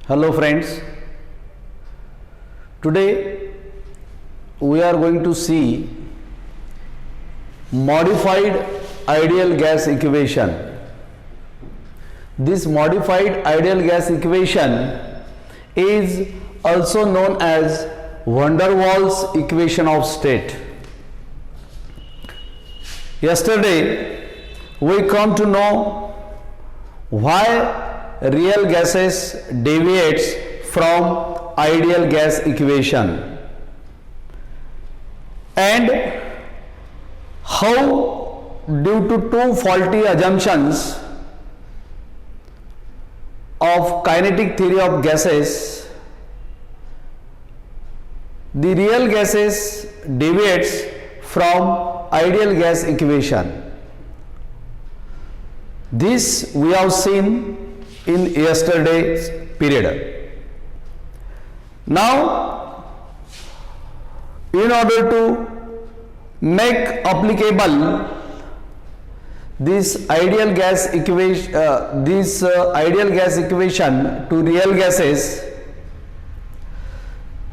Hello friends, today we are going to see modified ideal gas equation. This modified ideal gas equation is also known as van der Waals equation of state. Yesterday we come to know why real gases deviates from ideal gas equation and how due to two faulty assumptions of kinetic theory of gases the real gases deviates from ideal gas equation. This we have seen in yesterday's period. Now, in order to make applicable this ideal gas equation, to real gases,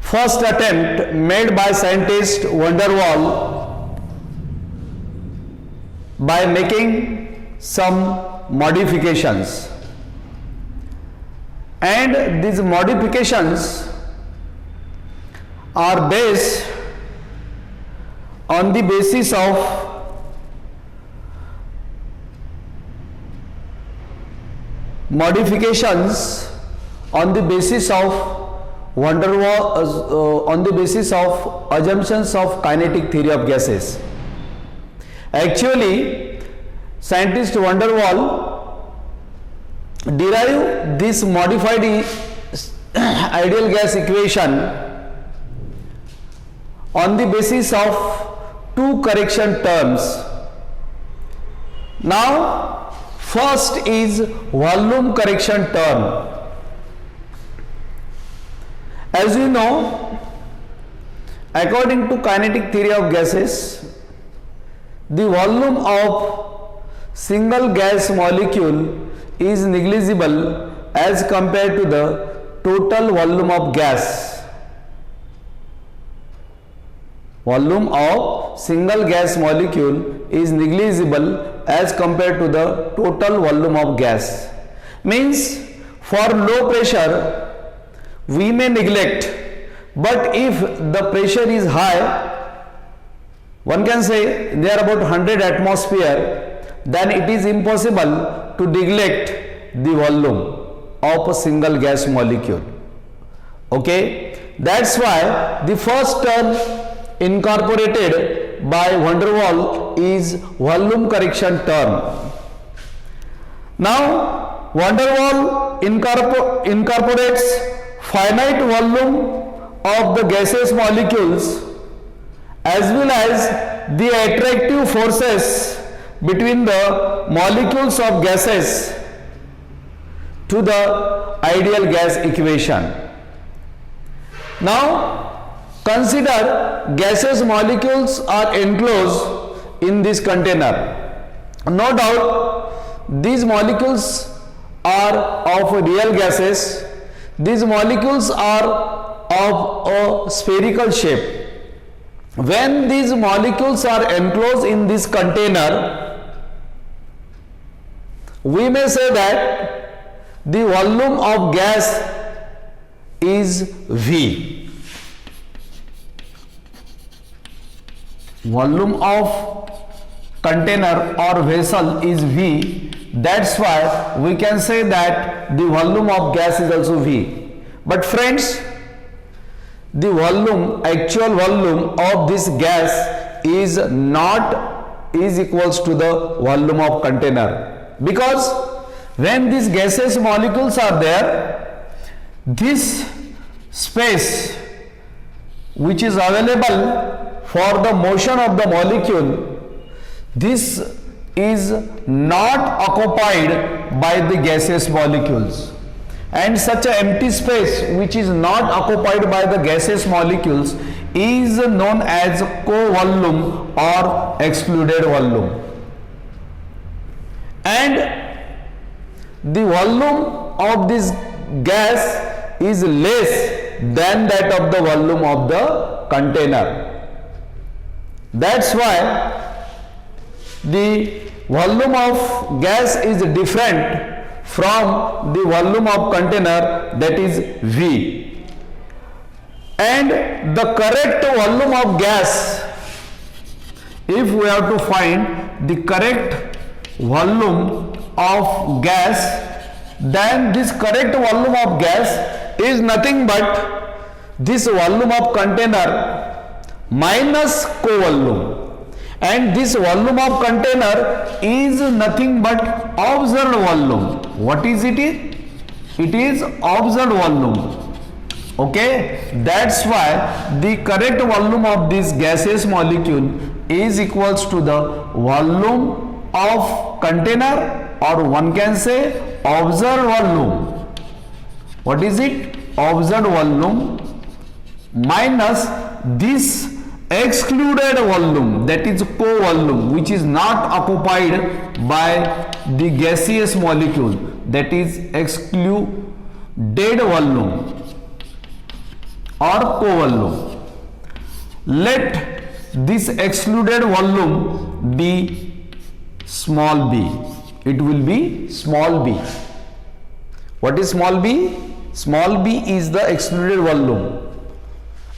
first attempt made by scientist van der Waals by making some modifications. And these modifications are based on the basis of van der Waals on the basis of assumptions of kinetic theory of gases. Actually, scientist van der Waals derive this modified ideal gas equation on the basis of two correction terms. Now, first is volume correction term. As you know, according to kinetic theory of gases, the volume of single gas molecule is negligible as compared to the total volume of gas. Volume of single gas molecule is negligible as compared to the total volume of gas. Means for low pressure we may neglect, but if the pressure is high, one can say near about 100 atmosphere, then it is impossible to neglect the volume of a single gas molecule. Okay, that's why the first term incorporated by van der Waals is volume correction term. Now, van der Waals incorporates finite volume of the gaseous molecules as well as the attractive forces between the molecules of gases to the ideal gas equation. Now, consider gaseous molecules are enclosed in this container. No doubt, these molecules are of real gases. These molecules are of a spherical shape. When these molecules are enclosed in this container, we may say that the volume of gas is V. Volume of container or vessel is V. That's why we can say that the volume of gas is also V. But friends, the volume, actual volume of this gas is not equals to the volume of container. Because when these gaseous molecules are there, this space which is available for the motion of the molecule, this is not occupied by the gaseous molecules. And such an empty space which is not occupied by the gaseous molecules is known as co-volume or excluded volume. And the volume of this gas is less than that of the volume of the container. That's why the volume of gas is different from the volume of container, that is V. And the correct volume of gas, if we have to find the correct volume of gas, then this correct volume of gas is nothing but this volume of container minus co-volume. And this volume of container is nothing but observed volume. What is it? It is observed volume. Okay, that's why the correct volume of this gaseous molecule is equals to the volume of container, or one can say observed volume. What is it? Observed volume minus this excluded volume, that is co-volume, which is not occupied by the gaseous molecule, that is excluded volume or co-volume. Let this excluded volume be small b. It will be small b. What is small b? Small b is the excluded volume.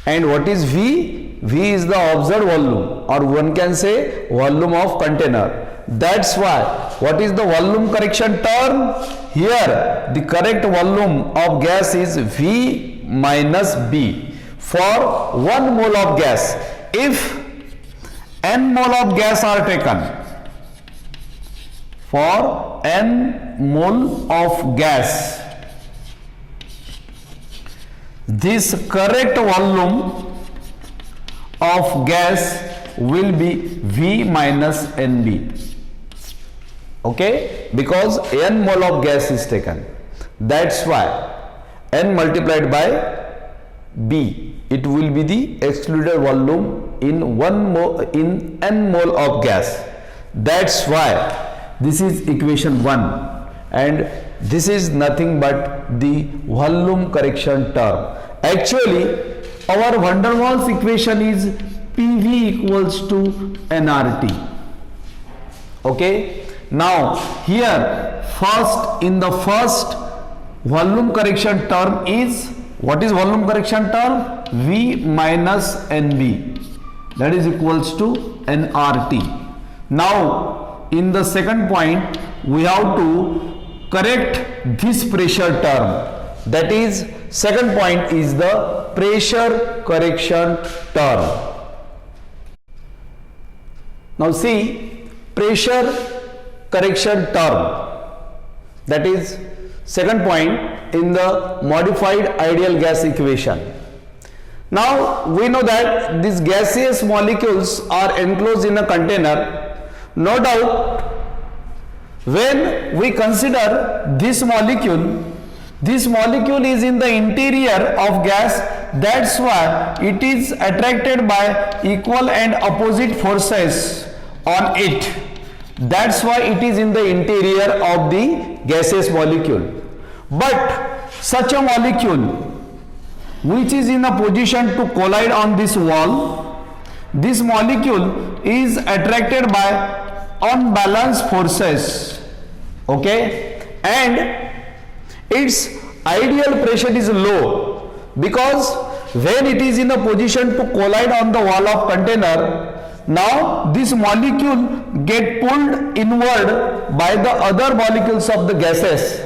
And what is V? V is the observed volume, or one can say volume of container. That's why, what is the volume correction term? Here, the correct volume of gas is V minus B for 1 mole of gas. If n mole of gas are taken, for n mole of gas, this correct volume of gas will be V minus NB. Okay, because n mole of gas is taken. That's why n multiplied by B, it will be the excluded volume in n mole of gas. That's why this is equation 1, and this is nothing but the volume correction term. Actually, our van der Waals equation is PV equals to nRT. Okay. Now here first, in the first volume correction term is, what is volume correction term? V minus NB, that is equals to nRT. Now in the second point we have to correct this pressure term, that is second point is the pressure correction term. Now see, pressure correction term, that is second point in the modified ideal gas equation. Now we know that these gaseous molecules are enclosed in a container. No doubt, when we consider this molecule is in the interior of gas. That's why it is attracted by equal and opposite forces on it. That's why it is in the interior of the gaseous molecule. But such a molecule which is in a position to collide on this wall, this molecule is attracted by unbalanced forces. Okay, and its ideal pressure is low, because when it is in a position to collide on the wall of container, now this molecule get pulled inward by the other molecules of the gases.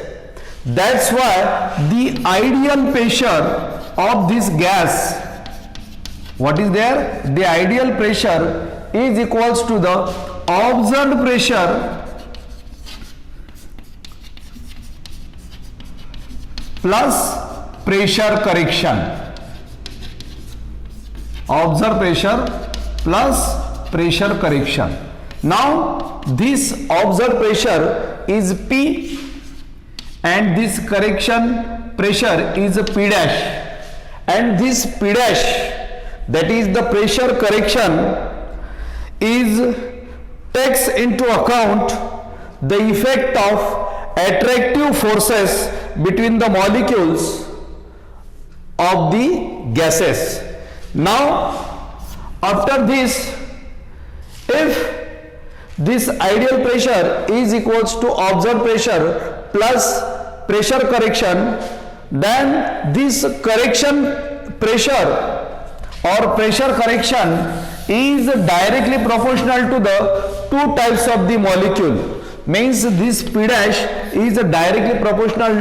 That's why the ideal pressure of this gas, what is there? The ideal pressure is equals to the observed pressure plus pressure correction. Observed pressure plus pressure correction. Now this observed pressure is P and this correction pressure is P dash, and this P dash, that is the pressure correction, is takes into account the effect of attractive forces between the molecules of the gases. Now after this, if this ideal pressure is equals to observed pressure plus pressure correction, then this correction pressure or pressure correction is directly proportional to the two types of the molecule. Means this P dash is directly proportional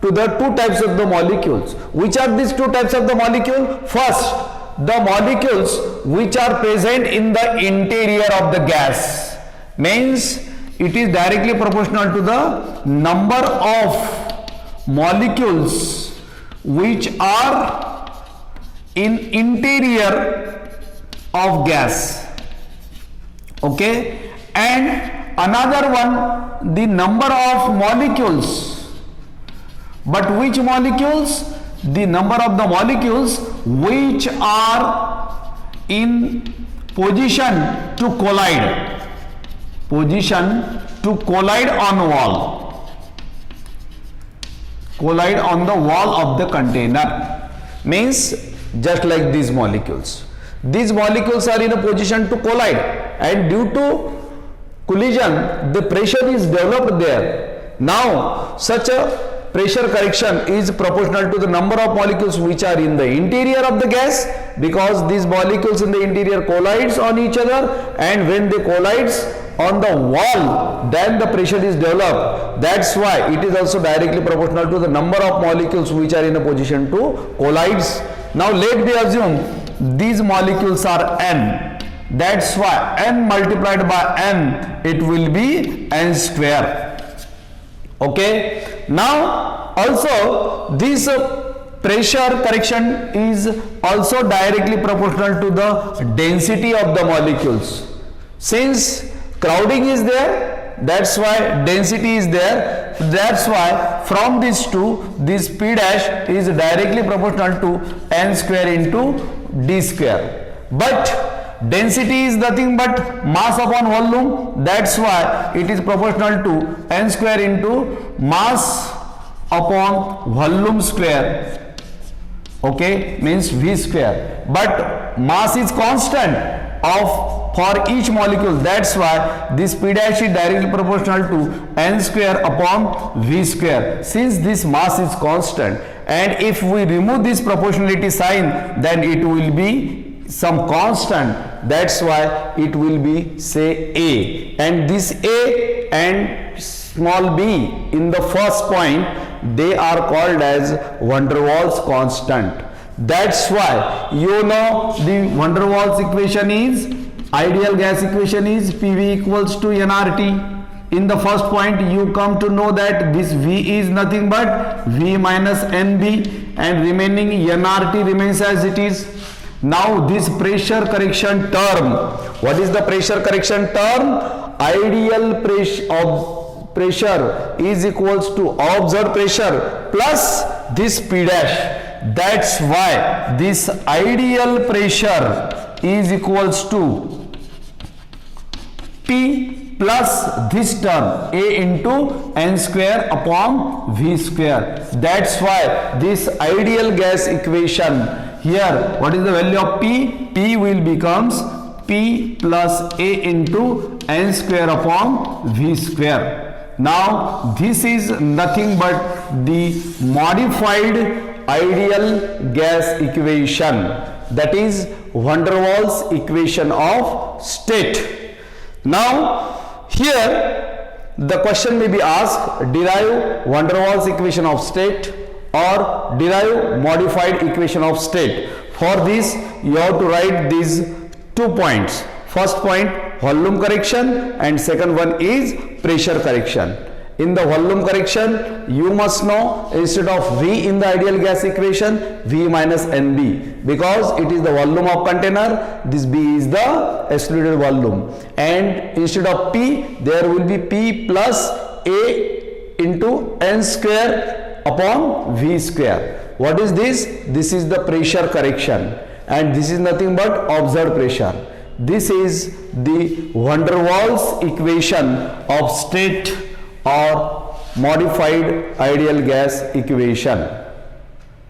to the two types of the molecules. Which are these two types of the molecule? First, the molecules which are present in the interior of the gas. Means it is directly proportional to the number of molecules which are in interior of gas. Okay, and another one, the number of molecules. But which molecules? The number of the molecules which are in position to collide. Position to collide on wall. Collide on the wall of the container. Means just like these molecules. These molecules are in a position to collide, and due to collision the pressure is developed there. Now such a pressure correction is proportional to the number of molecules which are in the interior of the gas, because these molecules in the interior collides on each other, and when they collides on the wall, then the pressure is developed. That's why it is also directly proportional to the number of molecules which are in a position to collides. Now let me assume these molecules are n. That's why n multiplied by n, it will be n square. Okay, now also this pressure correction is also directly proportional to the density of the molecules. Since crowding is there, that's why density is there. That's why from these two, this P dash is directly proportional to n square into d square. But density is nothing but mass upon volume. That's why it is proportional to n square into mass upon volume square. Okay, means v square. But mass is constant of for each molecule. That's why this P dash is directly proportional to n square upon v square, since this mass is constant. And if we remove this proportionality sign, then it will be some constant. That's why it will be, say, A, and this A and small b in the first point, they are called as van der Waals constant. That's why you know the van der Waals equation is, ideal gas equation is PV equals to nRT. In the first point you come to know that this V is nothing but V minus NB, and remaining nRT remains as it is. Now this pressure correction term, what is the pressure correction term? Ideal pressure is equals to observed pressure plus this P dash. That's why this ideal pressure is equals to P plus this term A into n square upon v square. That's why this ideal gas equation here, what is the value of P? P will becomes P plus A into n square upon v square. Now this is nothing but the modified ideal gas equation, that is van der Waals equation of state. Now here the question may be asked, derive van der Waals equation of state or derive modified equation of state. For this you have to write these 2 points. First point, volume correction, and second one is pressure correction. In the volume correction, you must know instead of V in the ideal gas equation, V minus NB, because it is the volume of container, this B is the excluded volume, and instead of P there will be P plus A into n square upon V square. What is this? This is the pressure correction, and this is nothing but observed pressure. This is the van der Waals equation of state or modified ideal gas equation.